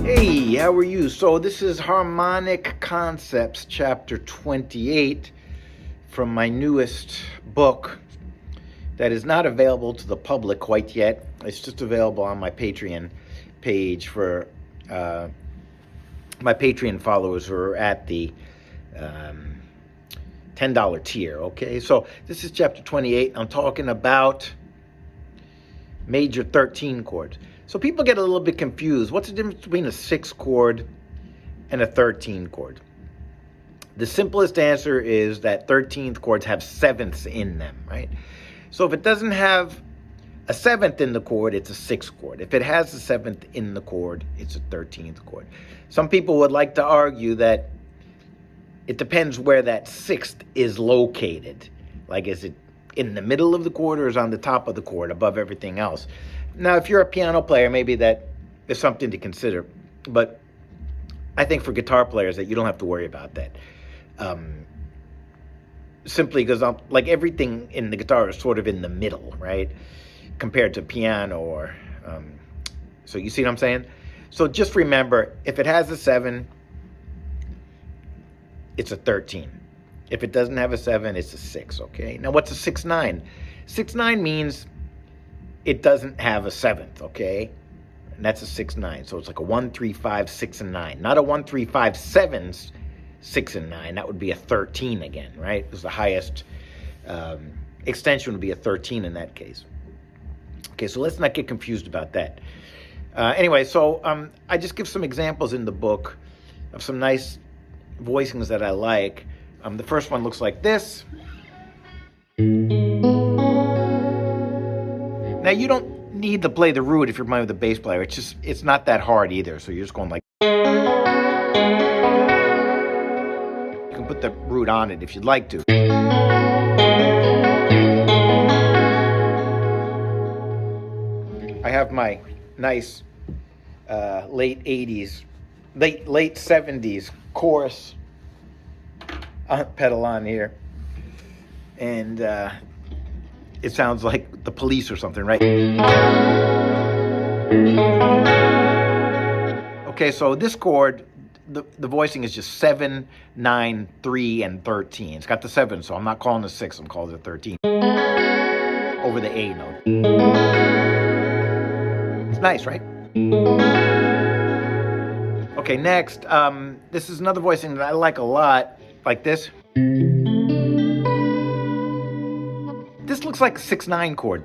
Hey, how are you? So this is Harmonic Concepts, chapter 28, from my newest book that is not available to the public quite yet. It's just available on my Patreon page for my Patreon followers who are at the $10 tier, okay? So this is chapter 28. I'm talking about major 13 chords. So people get a little bit confused. What's the difference between a 6 chord and a 13 chord? The simplest answer is that 13th chords have sevenths in them, right? So if it doesn't have a seventh in the chord, it's a 6th chord. If it has a seventh in the chord, it's a 13th chord. Some people would like to argue that it depends where that 6th is located. Like, is it in the middle of the chord or is it on the top of the chord above everything else? Now, if you're a piano player, maybe that is something to consider. But I think for guitar players that you don't have to worry about that. Simply because like everything in the guitar is sort of in the middle, right? Compared to piano or... so you see what I'm saying? So just remember, if it has a 7, it's a 13. If it doesn't have a 7, it's a 6, okay? Now, what's a 6-9? 6-9 means it doesn't have a 7th, okay? And that's a 6-9. So it's like a 1, 3, 5, 6, and 9. Not a 1, 3, 5, 7, 6, and 9. That would be a 13 again, right? Because the highest extension would be a 13 in that case. Okay, so let's not get confused about that. Anyway, so I just give some examples in the book of some nice voicings that I like. The first one looks like this. Now, you don't need to play the root if you're playing with a bass player. It's not that hard either. So you're just going like... You can put the root on it if you'd like to. I have my nice late 70s chorus pedal on here. And it sounds like the Police or something, right? Okay, so this chord, the voicing is just 7, 9, 3, and 13. It's got the 7, so I'm not calling it 6, I'm calling it 13. Over the A note. It's nice, right? Okay, next, this is another voicing that I like a lot, like this. This looks like a 6-9 chord,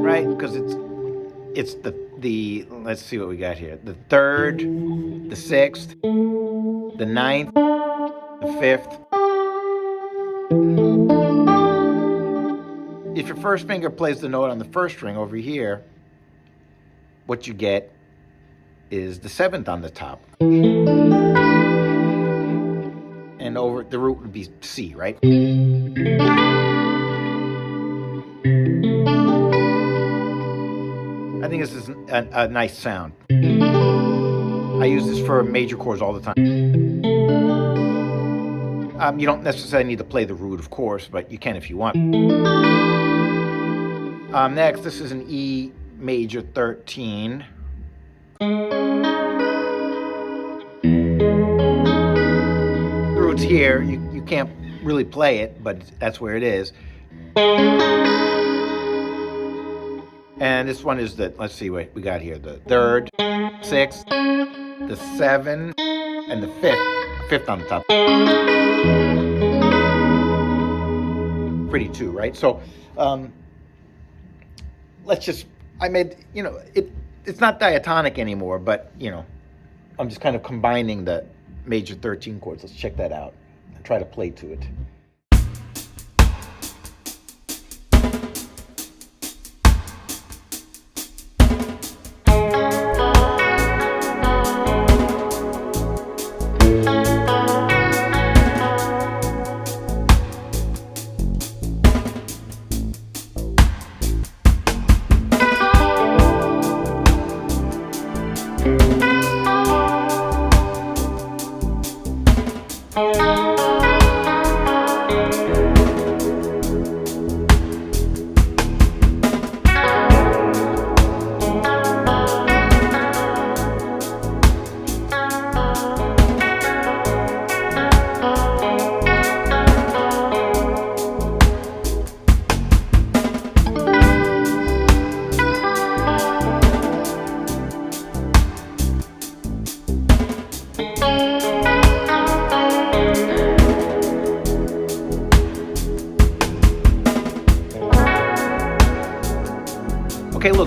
right? Because it's the let's see what we got here. The 3rd, the 6th, the 9th, the 5th. If your first finger plays the note on the first string over here, what you get is the 7th on the top. And over the root would be C, right? I think this is a nice sound. I use this for major chords all the time. You don't necessarily need to play the root, of course, but you can if you want. Next, this is an E major 13. The root's here. You can't really play it, but that's where it is. And this one is the, let's see what we got here. The 3rd, 6th, the 7, and the 5th on the top. Pretty too, right? So, let's just, I made, it's not diatonic anymore, but, I'm just kind of combining the major 13 chords. Let's check that out and try to play to it.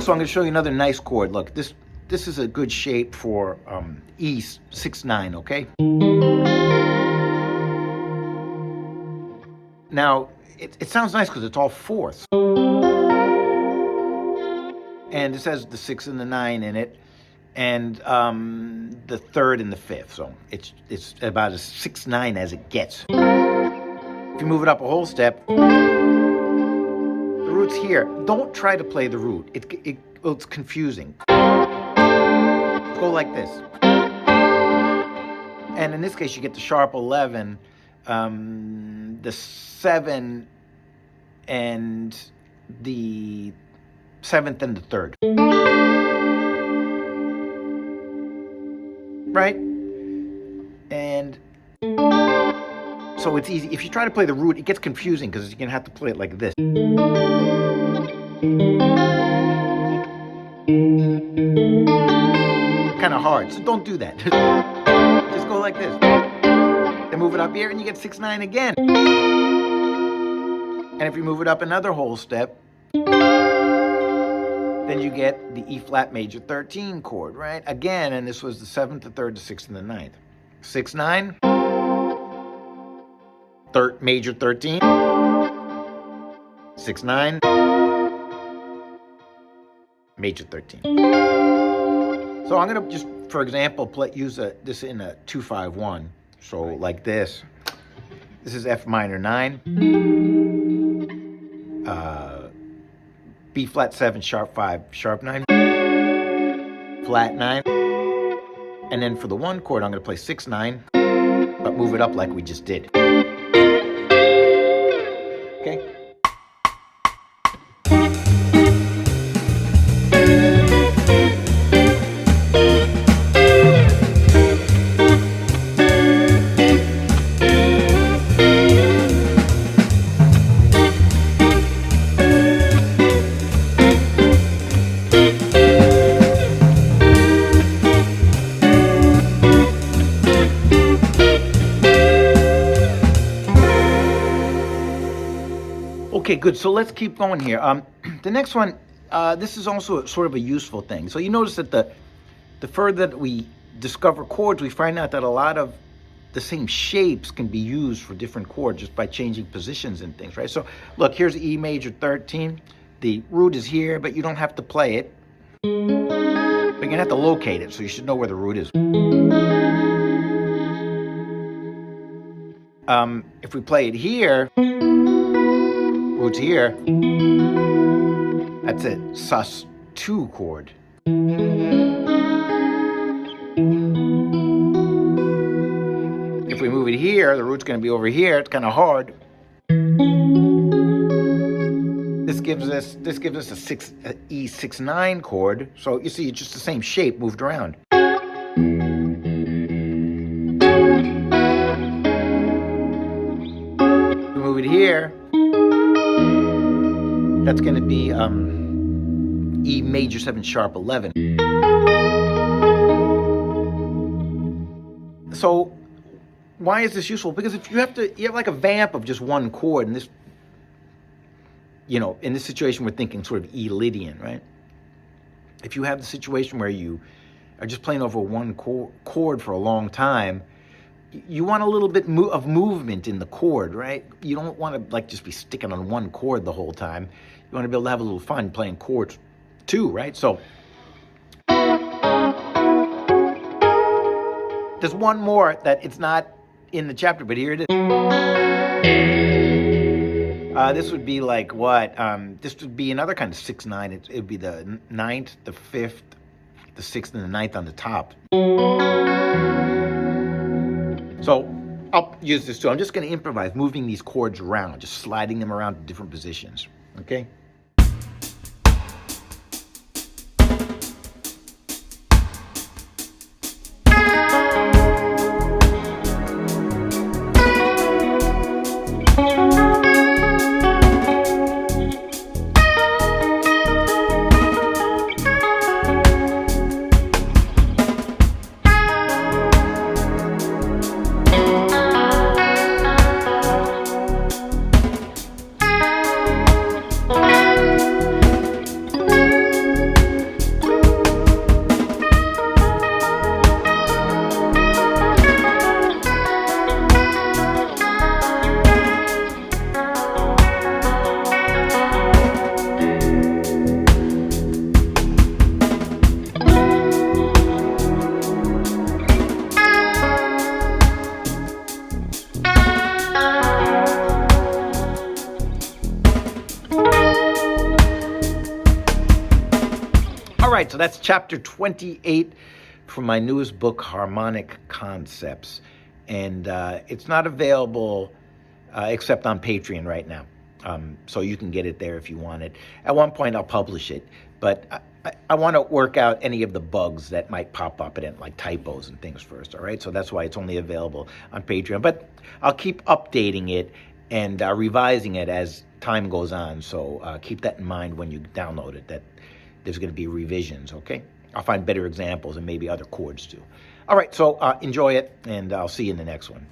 Look, so I'm going to show you another nice chord. Look, this is a good shape for E 6/9, okay? Now, it sounds nice because it's all fourths. And it says the 6 and the 9 in it, and the 3rd and the 5th. So it's about as 6/9 as it gets. If you move it up a whole step, the root's here. Don't try to play the root. It's confusing. Go like this. And in this case, you get the sharp 11, the 7, and the 7th and the 3rd. Right? And so it's easy. If you try to play the root, it gets confusing because you're going to have to play it like this. Kind of hard, so don't do that. Just go like this. Then move it up here and you get 6/9 again. And if you move it up another whole step, then you get the E flat major 13 chord, right? Again, and this was the 7th, the 3rd, the 6th, and the 9th. 6/9, major 13, 6/9, major 13. So I'm gonna just, for example, use this in a 2-5-1. So like this. This is F minor 9. B flat 7, sharp 5, sharp 9, flat 9, and then for the 1 chord I'm going to play 6/9, but move it up like we just did. Okay. Okay, good. So let's keep going here. The next one, this is also sort of a useful thing. So you notice that the further that we discover chords, we find out that a lot of the same shapes can be used for different chords just by changing positions and things, right? So look, here's E major 13. The root is here, but you don't have to play it. But you're going to have to locate it, so you should know where the root is. If we play it here, root's here, that's it, sus 2 chord. If we move it here, the root's going to be over here. It's kind of hard. This gives us a E 6/9 chord. So you see, it's just the same shape moved around. If we move it here, that's going to be E major 7 sharp 11. So why is this useful? Because if you have like a vamp of just one chord, and this, in this situation we're thinking sort of E Lydian, right? If you have the situation where you are just playing over one chord for a long time, you want a little bit of movement in the chord, right? You don't want to just be sticking on one chord the whole time. You want to be able to have a little fun playing chords too, right? So there's one more that it's not in the chapter, but here it is. This would be like what? This would be another kind of 6/9. It would be the 9th, the 5th, the 6th, and the 9th on the top. So I'll use this too. I'm just going to improvise, moving these chords around, just sliding them around to different positions. Okay? right, so that's chapter 28 from my newest book, Harmonic Concepts. And it's not available except on Patreon right now. So you can get it there if you want it. At one point, I'll publish it, but I want to work out any of the bugs that might pop up in it, like typos and things first, all right? So that's why it's only available on Patreon. But I'll keep updating it and revising it as time goes on. So keep that in mind when you download it, that there's going to be revisions, okay? I'll find better examples and maybe other chords too. All right, so enjoy it, and I'll see you in the next one.